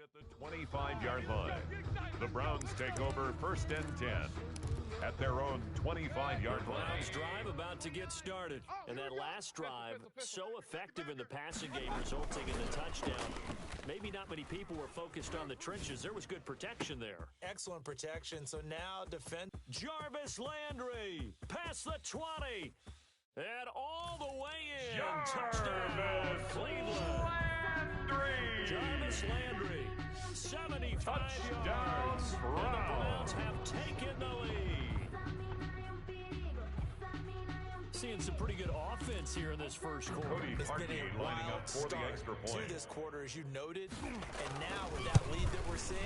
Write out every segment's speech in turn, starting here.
At the 25-yard line, the Browns take over 1st and 10 at their own 25-yard line. Browns drive about to get started, and that last drive so effective in the passing game, resulting in the touchdown. Maybe not many people were focused on the trenches. There was good protection there. Excellent protection. So now defend. Jarvis Landry past the 20 and all the way in. Touchdown, Cleveland. Jarvis Landry, 75 yards. And the Browns have taken the lead. Seeing some pretty good offense here in this first quarter. It's been a lining up for the extra point. To this quarter, as you noted. And now with that lead that we're seeing,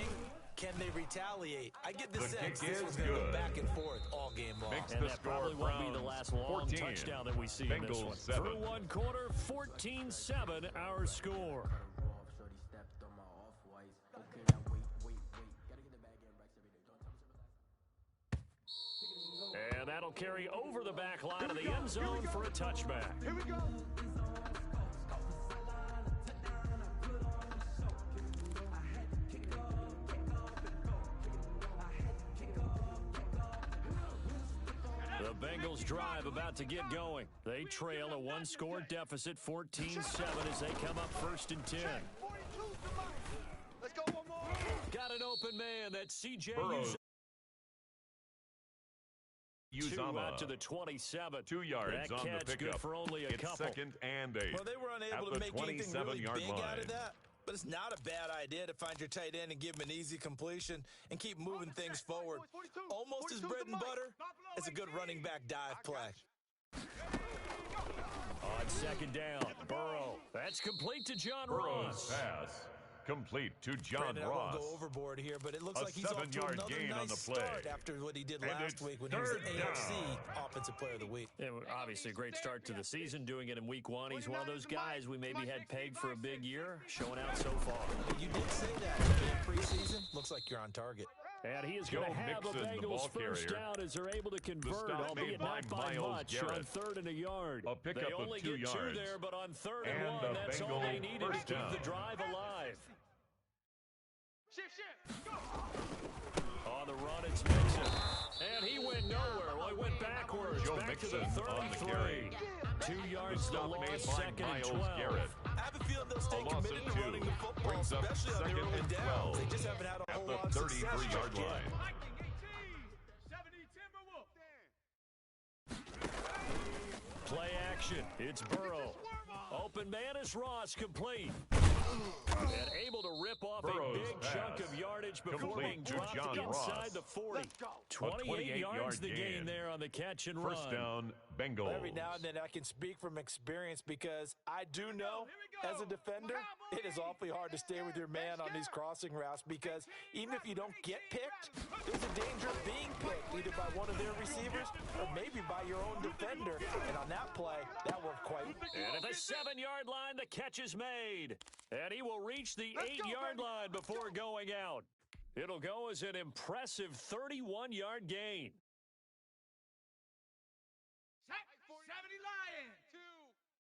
can they retaliate? I get the sense this was going to go back and forth all game long. And that probably won't be the last long touchdown that we see in this one. Through one quarter, 14-7 our score. And that'll carry over the back line of the end zone for a touchback. Here we go. The Bengals drive about to get going. They trail a one-score deficit, 14-7, as they come up 1st and 10. Let's go one more. Got an open man. That's C.J. Uzama out to the 27. 2 yards that on catch the pickup. Good for only a it's couple. 2nd and 8. Well, they were unable to make anything really big out of that. But it's not a bad idea to find your tight end and give him an easy completion and keep moving things forward. Almost as bread and butter as a good running back dive play. On 2nd down, Burrow. That's complete to John Burrow's Ross. pass complete to John Brandon, Ross. I won't go overboard here, but it looks like he's off to another nice start after what he did last week when he was the AFC Offensive Player of the Week. Yeah, obviously a great start to the season, doing it in week 1. He's one of those guys we maybe had pegged for a big year, showing out so far. You did say that in preseason. Looks like you're on target. And he is going to have the Bengals first down as they're able to convert, albeit not by much, on 3rd and a yard. A pickup they only of 2 get yards. 2 there, but on 3rd and 1, that's all they needed to keep the drive alive. Shift. Go. On the run, it's Mixon. And he went nowhere. Well, he went backwards. Joe back Mixon to the on the 33. carry. 2 yards to loss, 2nd and 12. I have a feeling they'll stay committed to running the football, especially on the early downs. They just haven't had a whole lot of success. 33-yard line. Play action. It's Burrow. Open man is Ross, complete. And able to rip off Burrow's a big chunk of yardage before being dropped inside the 40. 28 yards the gain there on the catch and run. 1st down, Bengals. Every now and then I can speak from experience because I do know as a defender, it is awfully hard to stay with your man on these crossing routes because even if you don't get picked, there's a danger of being picked either by one of their receivers or maybe by your own defender. And on that play, that worked quite. And at the 7-yard line, the catch is made. And he will reach the 8-yard line before going out. It'll go as an impressive 31-yard gain. 70 Lion. 2.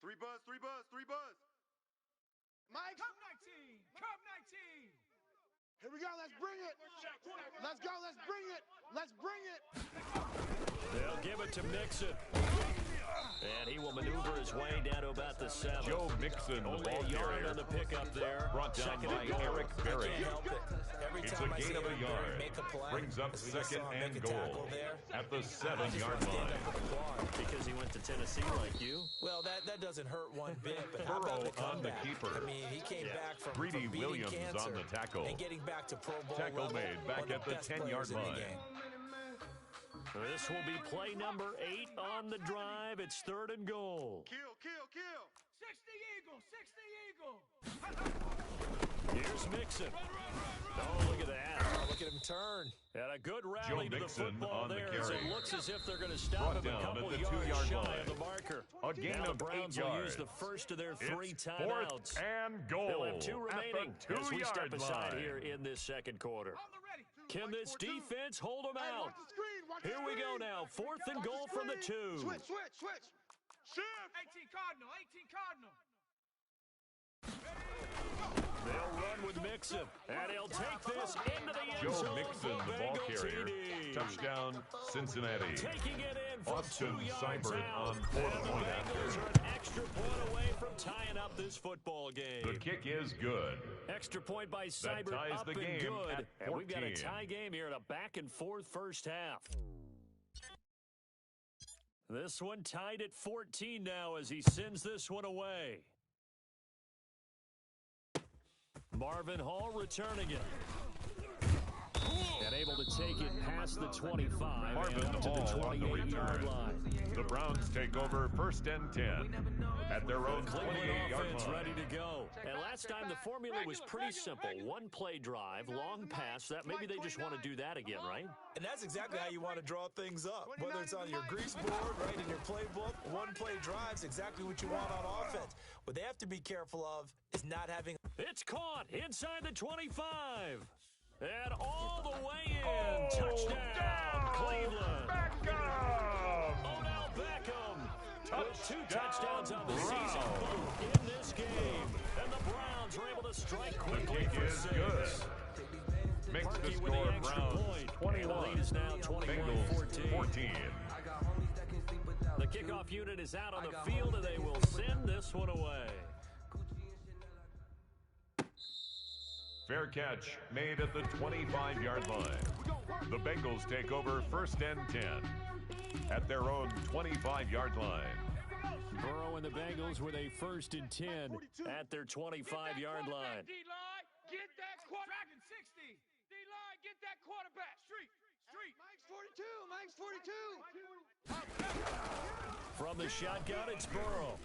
3 buzz. Mike. Come 19. Come 19. Here we go. Let's bring it. Let's go. Let's bring it. Let's bring it. They'll give it to Mixon. And he will maneuver his way down to about the 7. Joe Mixon, the only ball a yard carrier. on the pickup there. Brought down by Eric Berry. It's a gain of a yard. Brings up 2nd and goal at the 7-yard line. Because he went to Tennessee like you. Well, that doesn't hurt one bit. But how Burrow about the on the comeback? keeper. I mean, he came back from Greedy beating Williams cancer on the tackle. and getting back to Pro Bowl Tackle level, made back one of at the best 10-yard players in the line. game. This will be play number 8 on the drive. It's 3rd and goal. Kill. 60 Eagle. Here's Mixon. Oh, look at that. Oh, look at him turn. And a good rally to the football there as it looks as if they're going to stop him a couple at the yards 2-yard shy line. of the marker. A gain now the of 8 Browns will yards. use the first of their 3 It's timeouts. 4th and goal. They'll have 2 remaining at the as we step 2-yard aside line. here in this second quarter. On the ready. Can this defense hold them out? Watch the screen. Watch the Here we go screen. now. 4th and Watch the goal from the 2. screen. Switch. Shift. 18 Cardinal. They'll run with Mixon. Mixon, and he'll take this into the end Joe zone. Mixon, the ball carrier. Touchdown, Cincinnati. Taking it in from Austin 2 yards Seibert out. on And 4th the point Bengals after. are an extra point away from tying up this football game. The kick is good. Extra point by Seibert ties up the and game good. at And we've got a 14. tie game here in a back-and-forth first half. This one tied at 14 now as he sends this one away. Marvin Hall returning it. And able to take it past the 25 Marvin and up to Hall the on the 28-yard return. line. The Browns take over 1st and 10 at their own Cleveland 28-yard offense line. ready to go. And last time the formula was pretty simple. One play drive, long pass. That maybe they just want to do that again, right? And that's exactly how you want to draw things up. Whether it's on your grease board, right, in your playbook, one play drive's exactly what you want on offense. What they have to be careful of is not having... It's caught inside the 25. And all the way in. Touchdown, Cleveland. Odell Beckham with 2 touchdowns on the season, both in this game. And the Browns are able to strike quickly for 6. Good. Makes the Berkey with score the extra Browns point. 21. The lead is now 21-14. 14. The kickoff unit is out on the field, and they will send this one away. Fair catch made at the 25-yard line. The Bengals take over 1st and 10 at their own 25-yard line. Burrow and the Bengals with a 1st and 10 at their 25-yard line. D-line, get that quarterback. 60. D-line, get that quarterback. Street. Mike's 42. From the shotgun, it's Burrow.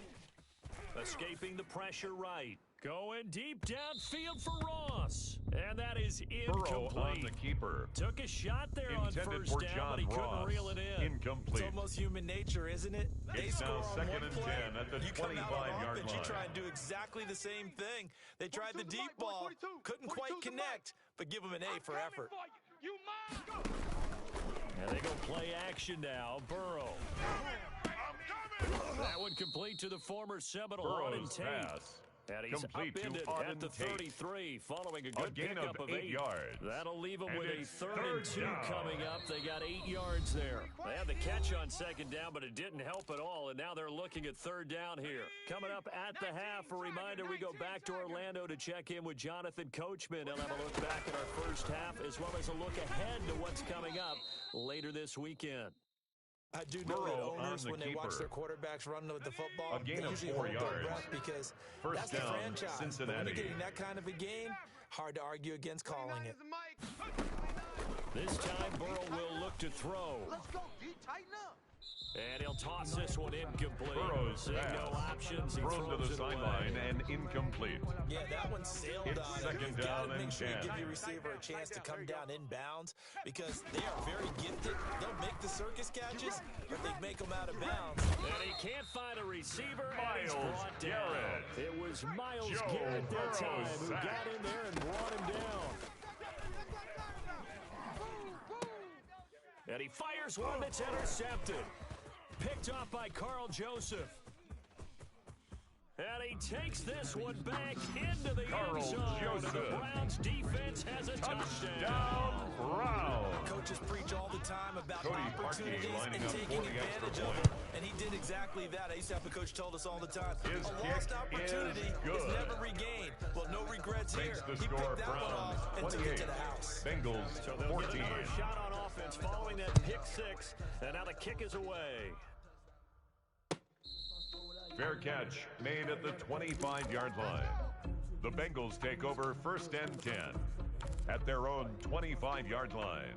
Escaping the pressure right. Going deep downfield for Ross. And that is Burrow incomplete. on the keeper. Took a shot there Intended on first for down, John but he couldn't Ross. reel it in. Incomplete. It's almost human nature, isn't it? They It's score now on 2nd one and play. 10 at the You come out on 25-yard offense, you line. try and do exactly the same thing. They tried the deep ball, 42, couldn't 42 quite to connect, but give them an A for effort. You mind? And they go play action now. Burrow. That one complete to the former Seminole Auden Burrow's Tate. pass. And he's Complete to upended Auden at the Tate. 33, following a A good gain pickup of of 8 8. yards. That'll leave them And with a it's 3rd third and 2 down. coming up. They got 8 yards there. They had the catch on 2nd down, but it didn't help at all, and now they're looking at 3rd down here. Coming up at the half, a reminder, we go back to Orlando to check in with Jonathan Coachman. He'll have a look back at our first half, as well as a look ahead to what's coming up later this weekend. I do know that Burrow owners, on the when they watch keeper. their quarterbacks run with the football, A gain they of usually 4 hold their yards. breath because First that's the down, franchise. But when Cincinnati. you're getting that kind of a game, hard to argue against calling it. This time, Burrow will look to throw. Let's go, D. Tighten up. And he'll toss this one incomplete. Burrow's Seeing no pass. options, he Thrown to throws the it away. sideline and incomplete. Yeah, that one sailed It's on. 2nd You've down got to and make sure you 10. give your receiver a chance to come down inbounds because they are very gifted. They'll make the circus catches, but they make them out of bounds. And he can't find a receiver, and he's Myles brought down. Garrett. It was Myles Joe Garrett that time Burrow's who sack. got in there and brought him down. And he fires one that's intercepted. Picked off by Carl Joseph. And he takes this one back into the Carl end zone. And Joseph. the Browns defense has a touchdown. Touchdown, Browns. Coaches preach all the time about Cody opportunities Parkey lining and up taking for the extra advantage of point. them. And he did exactly that. I used to have a coach told us all the time, His a kick lost opportunity is good. never regained. Well, no regrets Makes here. the He score picked that one Browns off and took it 28. to the house. Bengals So they'll 14. get another shot on offense following that pick six. And now the kick is away. Fair catch made at the 25-yard line. The Bengals take over 1st and 10 at their own 25-yard line.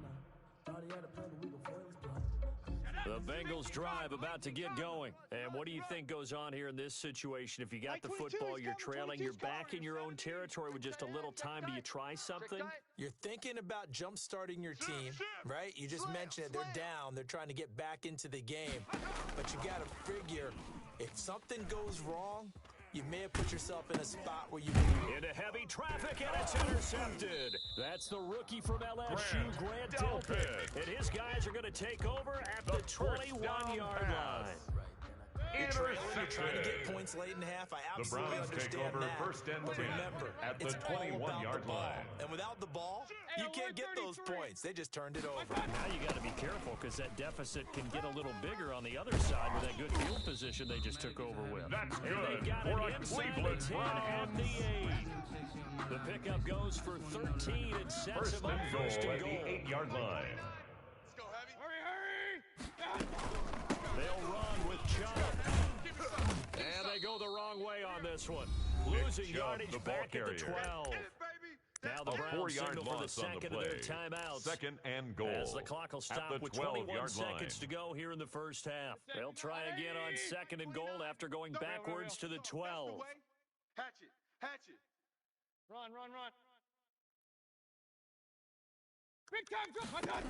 The Bengals drive about to get going. And what do you think goes on here in this situation? If you got the football, you're trailing, you're back in your own territory with just a little time. Do you try something? You're thinking about jump-starting your team, right? You just mentioned it. They're down. They're trying to get back into the game. But you got to figure, if something goes wrong, you may have put yourself in a spot where you Into heavy traffic, and it's intercepted. That's the rookie from LSU, Grant Delpit. And his guys are going to take over at the 21-yard line. You're trying to get points late in half. I absolutely understand that. First and 10 remember, at the it's all 21-yard line. And without the ball, you can't get those points. They just turned it over. Now you got to be careful because that deficit can get a little bigger on the other side with that good field position they just took over with. That's And good they got for it a inside Cleveland the 10 at the 8. The pickup goes for 13 and sets First them up and goal first and at goal. the 8-yard line. Let's go, Heavy. Hurry. They'll run with Chubb. And they go the wrong way on this one. Losing Chubb, yardage the ball back at the carrier. 12. Now the A Browns 4-yard signal for the loss on the second of their play. timeouts. Second and goal. As the clock will stop at the with 21 12-yard seconds line. to go here in the first half. They'll try again on second and goal after going backwards to the 12. Hatch it. Hatch it. Run. Big time,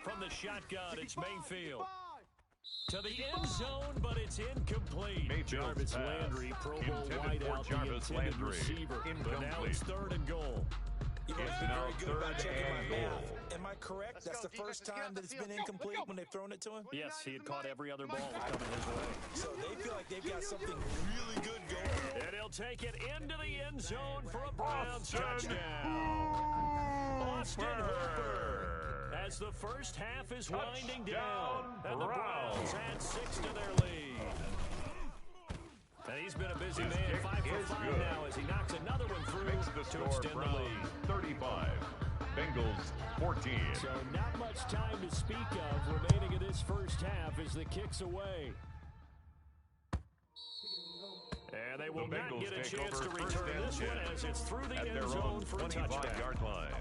From the shotgun, it's Mayfield. To the end zone, but it's incomplete. Mayfield's Jarvis pass. Landry, Pro Bowl Intended for wideout, the Jarvis intended Landry. receiver. But now it's third and goal. You've always It's been now very good about third checking my and math. goal. Am I correct? That's the first time that it's been incomplete when they've thrown it to him? Yes, he had caught every other ball coming his way. So they feel like they've got something really good going. And he'll take it into the end zone for a Browns touchdown. Austin Hooper. As the first half is winding down, and the Browns add 6 to their lead. And he's been a busy His man, kick 5 for is 5 good. now as he knocks another one through Makes the to score extend the Browns lead. 35. Bengals 14. So not much time to speak of remaining in this first half as the kick's away. And they will The not Bengals get a take chance over to first return and this 10 one as it's through the at end their zone own for a touchdown. 25-yard line.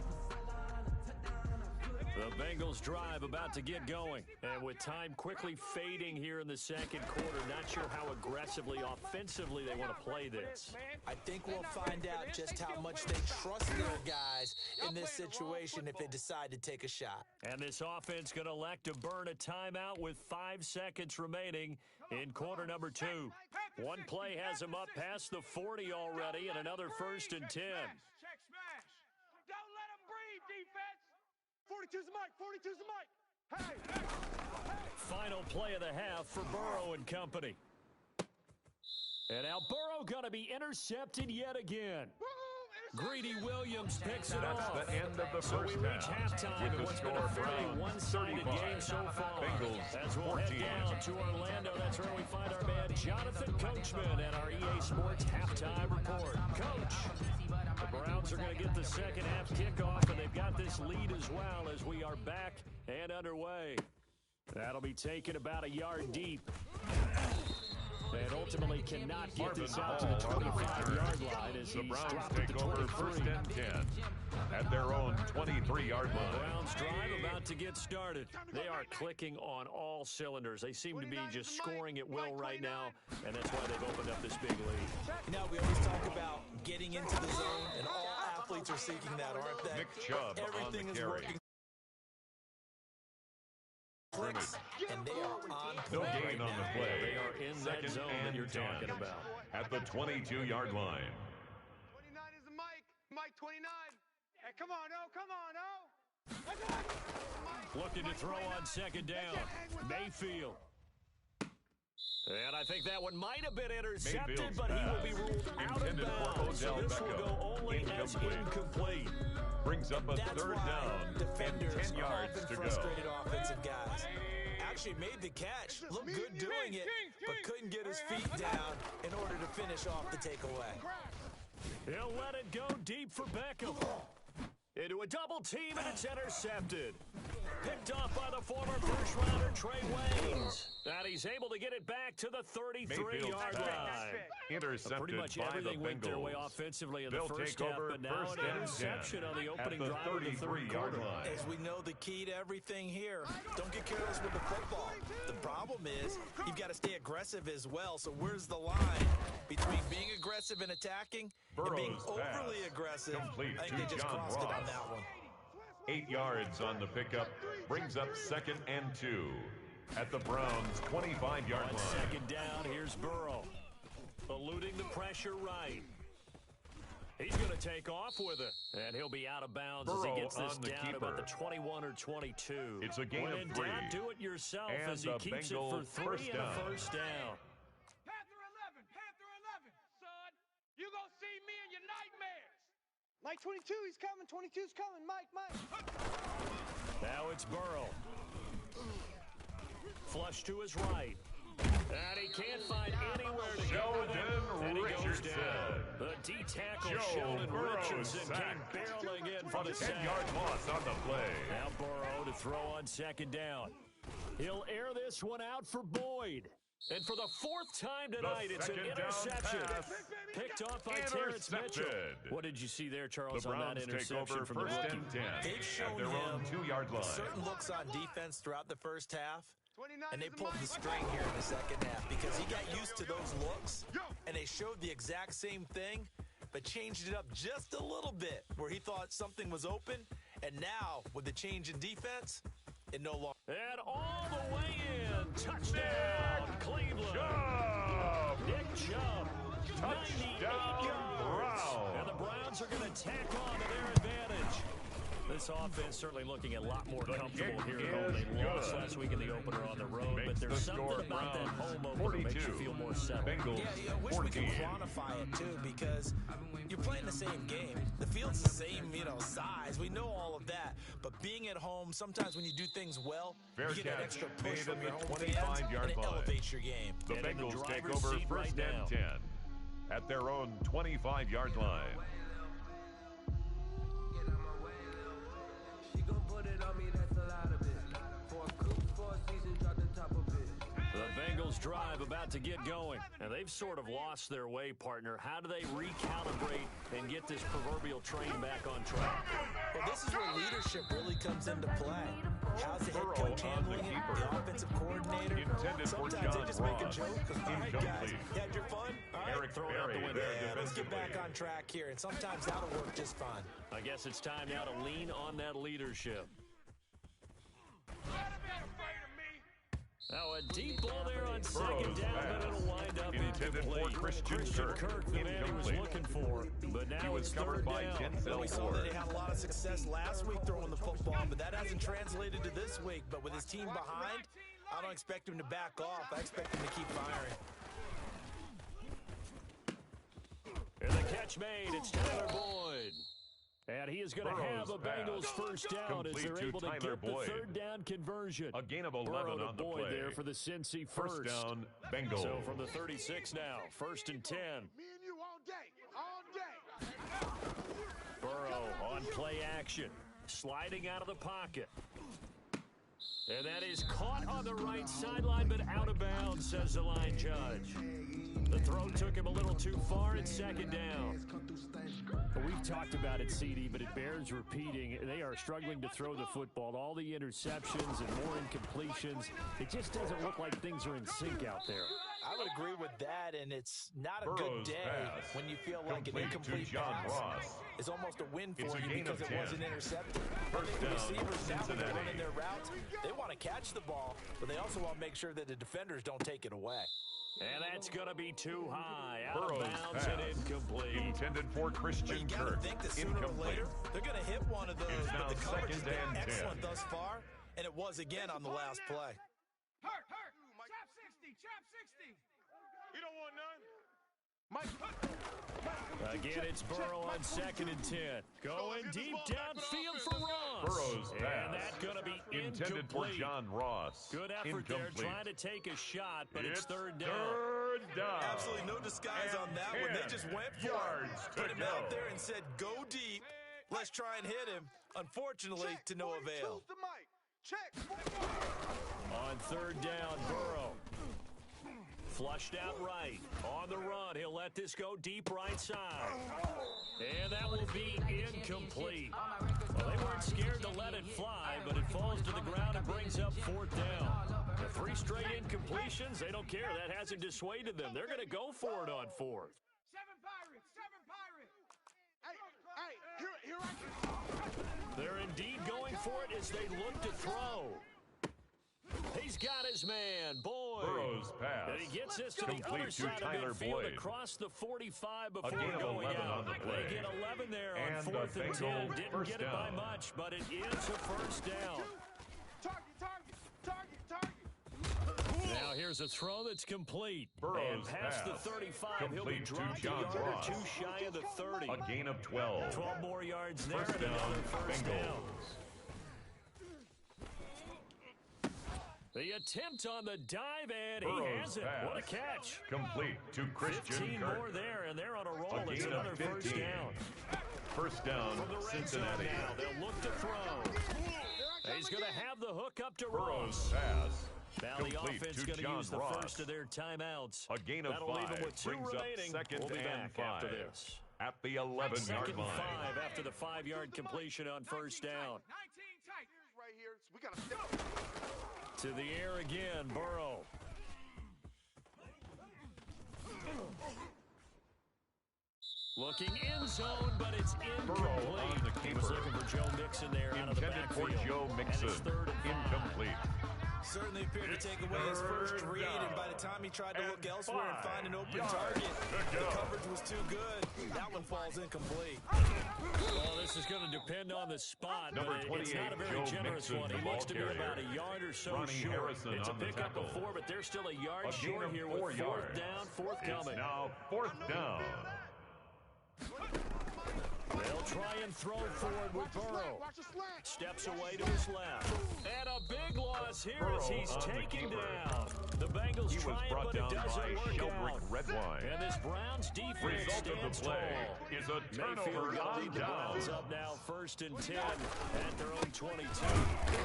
The Bengals drive about to get going. And with time quickly fading here in the second quarter, not sure how aggressively, offensively they want to play this. I think we'll find out just how much they trust their guys in this situation if they decide to take a shot. And this offense going to elect to burn a timeout with 5 seconds remaining in quarter number 2. One play has them up past the 40 already and another first and 10. Check smash. Don't let him breathe, defense. 42's the mic. 42's the mic. Hey. Final play of the half for Burrow and company. And now Burrow going to be intercepted yet again. Greedy Williams picks it off. That's the end of the So first we reach half. halftime With in the what's been score a fairly Browns one-sided 35. game so far. Bengals As we'll 14. head down to Orlando, that's where we find our man Jonathan Coachman at our EA Sports halftime report. Coach, the Browns are going to get the second half kickoff, and they've got this lead as well as we are back and underway. That'll be taken about a yard deep. And ultimately cannot get this out to the 25-yard line as The he's Browns dropped at take the over 23. first and 10 at their own 23-yard line. Browns drive about to get started. They are clicking on all cylinders. They seem to be just scoring at will right now, and that's why they've opened up this big lead. You know, we always talk about getting into the zone, and all athletes are seeking that, aren't they? Nick Chubb Everything on the is carry. working. Clicks, and they are on No point gain right on the now. play. They are in that Second zone that and you're 10 talking about. at the 22-yard line. 29 is the mic. Mic 29. Hey, come on, oh, come on, oh. Looking to throw on second down. Mayfield. And I think that one might have been intercepted, Mayfield's but he will pass. be ruled out of Intended for bounds. So Odell this will Beckham. go only as Incomplete. incomplete. Brings up a That's third why down and defenders 10 are yards often to go. frustrated offensive guys. Actually made the catch, looked good doing it, but couldn't get his feet down in order to finish off the takeaway. He'll let it go deep for Beckham. Into a double team, and it's intercepted. Picked off by the former first-rounder Trey Waynes. And he's able to get it back to the 33-yard line. Intercepted Pretty much by everything the went their way Bengals. offensively in the They'll first take half, over but now first an and interception 10 on the opening at the drive of the third 33-yard quarter. line. As we know, the key to everything here, don't get careless with the football. The problem is you've got to stay aggressive as well. So where's the line between being aggressive and attacking and being Burrow's pass. overly aggressive? Complete I think to they just John crossed it on Ross. that one. 8 yards on the pickup. Brings up second and 2 at the Browns' 25-yard On line. second down, here's Burrow. Eluding the pressure right. He's going to take off with it. And he'll be out of bounds as he gets this down about the 21 or 22. It's a gain when of in 3. doubt, do it yourself And as he keeps it for 3 and a first down. Panther 11, son. You gonna see me in your nightmares. Mike 22, he's coming. 22's coming. Mike. Now it's Burrow. Flush to his right. And he can't find anywhere to go with it. And he goes down. The D-tackle Sheldon Richardson came barreling in for the sack. 10-yard loss on the play. Now Burrow to throw on second down. He'll air this one out for Boyd. And for the 4th time tonight, it's an interception. Picked off by Terrence Mitchell. What did you see there, Charles, on that interception from the rookie? First and 10. They've shown their own him 2-yard line. certain looks on defense throughout the first half. And they pulled the string here in the second half because he got used to those looks, and they showed the exact same thing, but changed it up just a little bit where he thought something was open, and now with the change in defense, it no longer. And all the way in, touchdown, Cleveland. Nick Chubb, 98 yards. And the Browns are going to tack on to their advantage. This offense certainly looking a lot more comfortable here at home. They lost last week in the opener on the road, but there's something about that home opener that makes you feel more settled. Yeah, I wish we could quantify it, too, because you're playing the same game. The field's the same, size. We know all of that. But being at home, sometimes when you do things well, you get that extra push from your home fans, and it elevates your game. The Bengals take over first and 10 at their own 25-yard line. The Bengals drive about to get going, and they've sort of lost their way, partner. How do they recalibrate and get this proverbial train back on track? Well, this is where leadership really comes into play. How's the head coach handling it? The offensive coordinator? Sometimes they just make a joke. All right, guys, you had your fun? All right, throw it out the window. Yeah, let's get back on track here, and sometimes that'll work just fine. I guess it's time now to lean on that leadership. Now a deep ball there on second down, but it'll wind up incomplete. Christian Kirk, the man he was looking for, but now it's third down. We saw that he had a lot of success last week throwing the football, but that hasn't translated to this week. But with his team behind, I don't expect him to back off. I expect him to keep firing. And the catch made, it's Tyler Boyd. And he is going to have a Bengals first down as they're able to get the third down conversion. A gain of 11 on the play. There for the Cincy first down, Bengals. So from the 36 now, first and 10. Me and you all day. Burrow on play action, sliding out of the pocket. And that is caught on the right sideline, but out of bounds, says the line judge. The throw took him a little too far, and second down. We've talked about it, CD, but it bears repeating. They are struggling to throw the football. All the interceptions and more incompletions. It just doesn't look like things are in sync out there. I would agree with that, and it's not a good day when you feel like an incomplete pass is almost a win for you because it wasn't intercepted. The receivers, now when they're running their routes, they want to catch the ball, but they also want to make sure that the defenders don't take it away. And that's going to be too high. Out of bounds and incomplete. Intended for Christian Kirk. Think that sooner or later, they're going to hit one of those, but the coverage has been excellent thus far, and it was again on the last play. Hurt. Chop 60. You don't want none. Mike. Again, it's Burrow on second and 10. Going deep downfield for Ross. Burrow's pass. And that's going to be intended for John Ross. Good effort there, trying to take a shot, but it's third down. Third down. Absolutely no disguise on that one. They just went for it. Put him out there and said, go deep. Let's try and hit him. Unfortunately, to no avail. Check. On third down, Burrow. Flushed out right. On the run, he'll let this go deep right side. And that will be incomplete. Well, they weren't scared to let it fly, but it falls to the ground and brings up fourth down. The 3 straight incompletions, they don't care. That hasn't dissuaded them. They're going to go for it on fourth. 7 Pirates. Hey, here I come. They're indeed going for it as they look to throw. He's got his man, Boyd. Burrow's pass. And he gets this to the Complete other to side Tyler of midfield Boyd. across the 45 before gain of going 11 out. on the play. They get 11 there on And 4th and 10. Bengals Didn't first get it by down. much, but it is a first down. Target. Now here's a throw that's complete. Burrow's and past pass. the 35, he'll be Complete to dropped a John yard or Ross. two shy of the 30. A gain of 12. 12 more yards there First and down, another first down. Bengals. The attempt on the dive, and Burrow's he has it. pass. What a catch. Complete to Christian 15 Kirk. more there, and they're on a roll. A It's gain another of first 15. down. First down, From the red Cincinnati. zone now, they'll look to throw. He's going to have the hook up to Burrow's Ross. pass. Now the Complete offense to going to John use the Ross. first of their timeouts. A gain of That'll leave 5 them with 2 brings up remaining. second We'll be and back after 5 this. at the 11-yard Second line. 5 after the 5-yard completion on first down. 19 tight. Right here. We got to step. To the air again, Burrow. Looking in zone, but it's Burrow incomplete. on the He was keeper. looking for Joe Mixon there out of the Intended for backfield. Joe And Mixon. it's 3rd and 5. Incomplete. Certainly appeared to take away his first read, and by the time he tried to look elsewhere and find an open target, the coverage was too good. That one falls incomplete. Well, this is going to depend on the spot, Number but it's 28, not a very Joe generous Mixon, one. the He ball looks to be carrier. about a yard or so Ronnie short. Harrison It's a on the pickup tackle. of 4, but they're still a yard A gain short of here 4 with yards. 4th down, forthcoming. It's now 4th down. They'll try and throw forward with Burrow. Watch the slant. Steps away to his left. And a big loss here as Burrow he's on the taken keeper. down. The Bengals He was trying, brought but it down doesn't by work Sheldrick out. Redwine. And this Browns defense Result stands of the play tall. is a Mayfield turnover going to on lead the down. Browns up now, 1st and 10 at their own 22.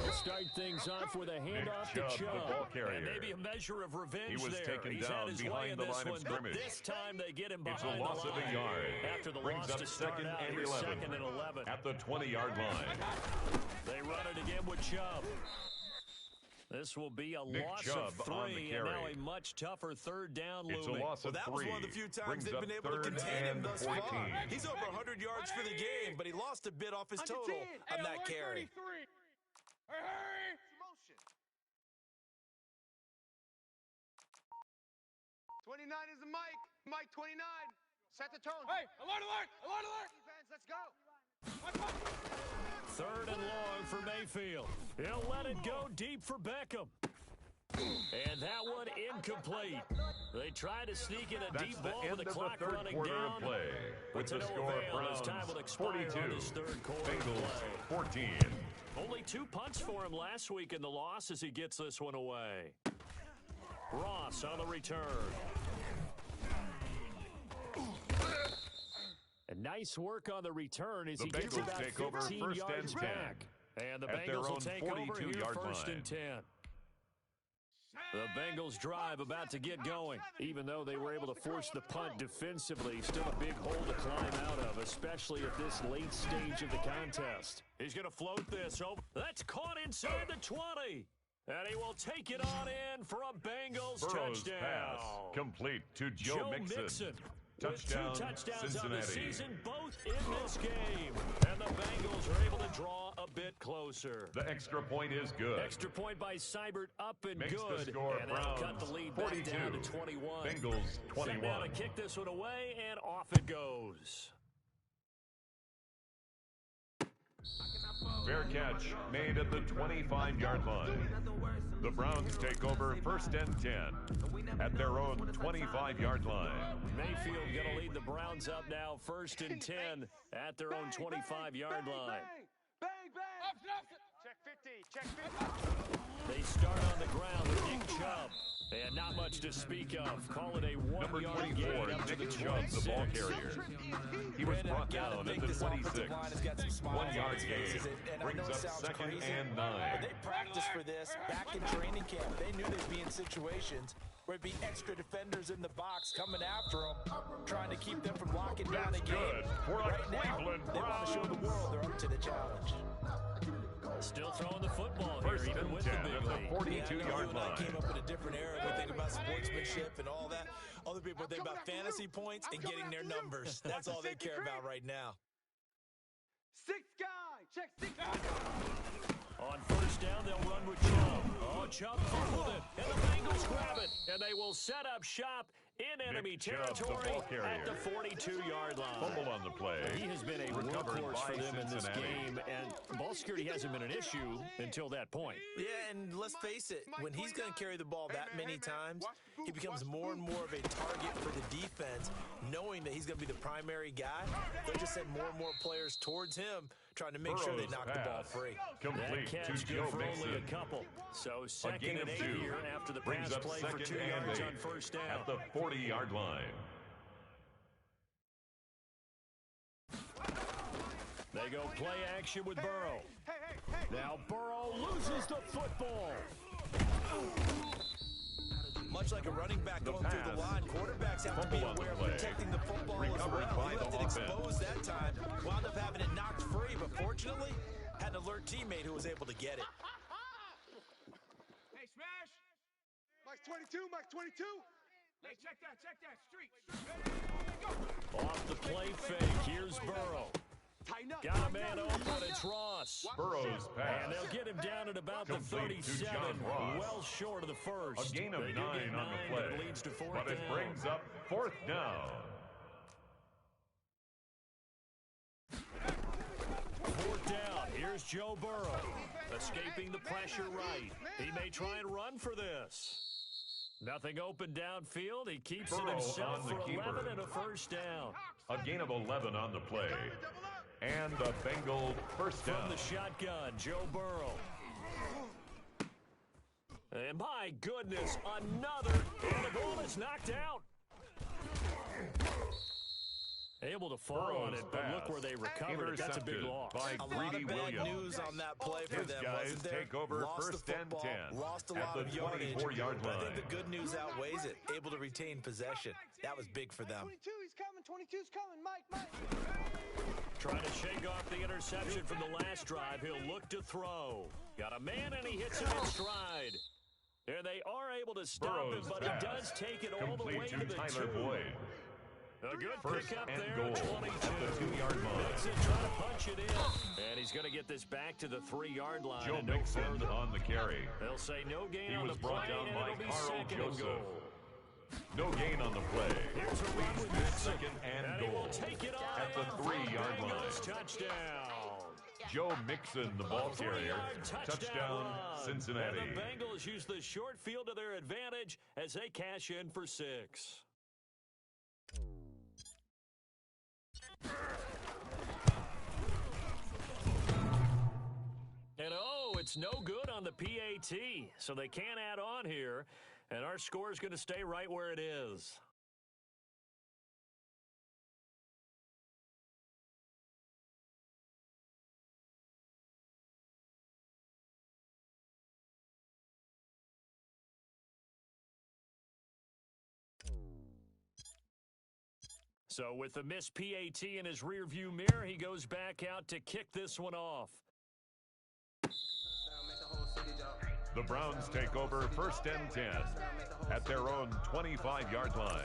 They'll start things off with a handoff to Chubb, the Chubb. ball carrier. And maybe a measure of revenge He was there. taken He's down had his way behind in the this line of one, but scrimmage. this time they get him It's behind a loss the of line. a yard. After the Brings loss up to start second out, and here's 11 2nd and 11. at the 20-yard line. They run it again with Chubb. This will be a Nick loss Chubb of on the 3, and now carry. a much tougher 3rd down It's a looming. loss Well, of that 3. was one of the few times Brings they've up been able to 3rd contain him and thus 14. far. He's over 100 yards for the game, but he lost a bit off his total on that carry. Hurry. 29 is the mic. Mike 29. Set the tone. Hey, alert, alert, alert, alert. Defense, let's go. 3rd and long for Mayfield. He'll let it go deep for Beckham. And that one incomplete. They try to sneak in a That's deep the ball end with of the the clock 3rd running quarter down. of play. But With to the no score, avail as time will Browns expire 42, on this 3rd quarter of Bengals play. 14. Only 2 punts for him last week in the loss as he gets this one away. Ross on the return. And nice work on the return as The he gets Bengals about take over 15 first yards and 10 back. And the at their Bengals will own take over here 42-yard 1st line. and 10. The Bengals drive about to get going. Even though they were able to force the punt defensively, still a big hole to climb out of, especially at this late stage of the contest. He's going to float this over. That's caught inside the 20. And he will take it on in for a Bengals Burrow's touchdown. pass complete to Joe Mixon. Touchdown, Touchdown, with 2 touchdowns on the Cincinnati. season, both in this game. And the Bengals are able to draw a bit closer. The extra point is good. Extra point by Seibert up and Makes good. the score And that'll Browns cut the lead 42. back down to 21. Bengals 21. Set now to kick this one away, and off it goes. Fair catch made at the 25-yard line. The Browns take over 1st and 10 at their own 25-yard line. Mayfield going to lead the Browns up now 1st and 10 at their own 25-yard line. Bang, bang. Check 50. Check 50. They start on the ground with Nick Chubb. And not much to speak of. Call it a Number 1-yard 24, gain up to the Nick Chubb, the 26. ball carrier. He was brought down at the 26. 1-yard gain brings up 2nd and 9. But they practiced for this back in training camp. They knew they'd be in situations where it'd be extra defenders in the box coming after them, trying to keep them from locking down a That's game. good for the Right now, Cleveland they want to show the world they're up to the challenge. Still throwing the football 1st here, even and with 10 the at big the lead. 42-yard I line. came up in a different era. We think about sportsmanship and all that. Other people think about fantasy points and getting their numbers. That's all they care about right now. 6 guy. Check 6 guy. On 1st down, they'll run with Chubb. Oh, Chubb fumbled it, and the Bengals grab it, and they will set up shop in enemy territory at the 42-yard line. Fumble on the play. He has been a workhorse for them in this game, and ball security hasn't been an issue until that point. Yeah, and let's face it, when he's going to carry the ball that many times, he becomes more and more of a target for the defense, knowing that he's going to be the primary guy. They'll just send more and more players towards him, trying to make sure they knock the ball free. Complete that catch to good Joe for Mixon. only a couple. So second and 8 2. here after the Brings pass up play for 2 yards on first down. at the 40-yard line. They go play action with Burrow. Now Burrow loses the football. Much like a running back going through the line, quarterbacks have to be aware of protecting the football as well. He left it exposed that time, wound up having it knocked free, but fortunately, had an alert teammate who was able to get it. Hey, smash! Mike 22, Mike 22. Hey, check that, street. Off the play fake, here's Burrow. Tighten up. Got a man open, it's Ross. Burrow's pass. And they'll get him down at about Complete the to 37, John Ross. well short of the first. A gain of They 9 do get on the 9, play, but it leads to fourth but it down. brings up 4th down. 4th down, here's Joe Burrow. Escaping the pressure right. He may try and run for this. Nothing open downfield. He keeps it Burrow himself on the for 11 keeper. and a first down. A gain of 11 on the play. And the Bengal first down. From the shotgun, Joe Burrow. And my goodness, another. And the ball is knocked out. Able to fall on it, but look where they recovered it. That's a big loss. By A lot Greedy of bad Williams. news on that play for His them, guys wasn't there? take over Lost first the and football, 10 lost a at lot the of yardage, 24-yard but I line. think the good news outweighs it. Able to retain possession. That was big for them. 22, he's coming. 22's coming. Mike. Trying to shake off the interception from the last drive. He'll look to throw. Got a man, and he hits it in stride. And they are able to stop him, but he does take it all the way to the Tyler 2. Boyd. A good First pickup and there, goal 22. at the 2-yard line. Mixon trying to punch it in. And he's going to get this back to the 3-yard line. Joe and no Mixon further. on the carry. They'll say no gain He on was the brought play, down and by it'll be Carl second and Joseph. goal. No gain on the play. Here's a run with Mixon. Second and And he goal will take it on at the in. 3-yard line. Bengals touchdown. Joe Mixon, the ball carrier. 3-yard Touchdown, run. Cincinnati. And the Bengals use the short field to their advantage as they cash in for 6. And it's no good on the PAT, so they can't add on here, and our score is going to stay right where it is. So with the missed PAT in his rearview mirror, he goes back out to kick this one off. The Browns take over first and 10 at their own 25-yard line.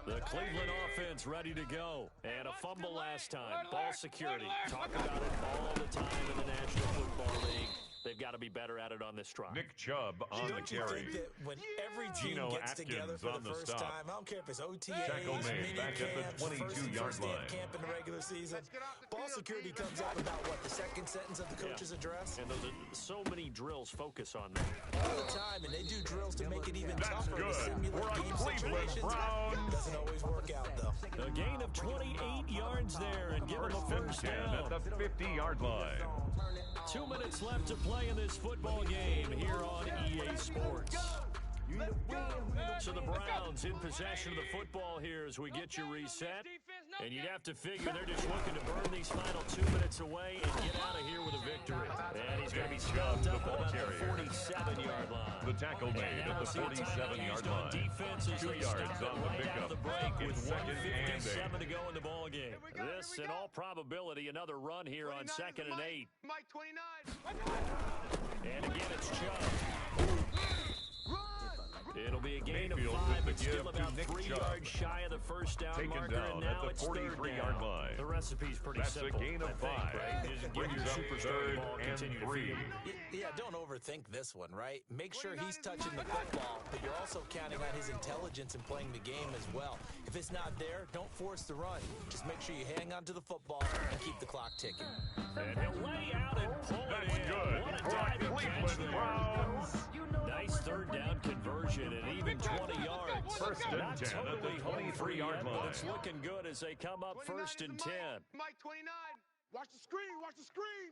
The Cleveland offense ready to go. And a fumble last time. Ball security. Talk about it all the time in the National Football League. They've got to be better at it on this drive. Nick Chubb on the Don't you carry. think that when every team Geno gets together Atkins for on the the first stop. time, I don't care if it's OTAs, Tackle made mini back at the camps, 22-yard first line. camp in the regular season, ball security comes up about what, the second sentence of the coach's address? And those are, so many drills focus on that. All the time, and they do drills to make it even That's tougher to good simulate for a game Cleveland situations. Browns. Doesn't always work out, though. A gain of 28 yards there and give him a First and first 10 down. at the 50-yard line. 2 minutes left to play in this football game here on EA Sports. So the Browns in possession of the football here as we get you reset. And you'd have to figure they're just looking to burn these final 2 minutes away and get out of here with a victory. And he's going to be stopped up at about the 47-yard line. The tackle made at the 47-yard line. Defense is 2 yards on the right out of pickup. the break with It's second and 1:57 to 8. go in the ball game. This, in all probability, another run here on 2nd and 8. Mike 29. And again, it's Chubb. It'll be a gain of Mayfield 5, with but the give still to about Nick 3 Chubb. yards shy of the first down Taken marker, down and now at the it's third 43-yard down. line. The recipe's pretty That's simple. a gain of I think, 5. right? Just give Brings your up superstar the third ball, and continue to 3. feed him. Yeah, don't overthink this one, right? Make sure he's touching the football, but you're also counting on his intelligence in playing the game as well. If it's not there, don't force the run. Just make sure you hang on to the football and keep the clock ticking. And he'll lay out and pull it That's in. good What a for diving catch Cleveland there. Browns. Nice third down conversion and even 20 yards. First and Not 10 at the totally home free 23-yard yet, but line. it's looking good as they come up first and 10. Mike 29. Watch the screen. Watch the screen.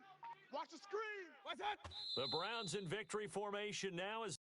Watch the screen. What's that? The Browns in victory formation now as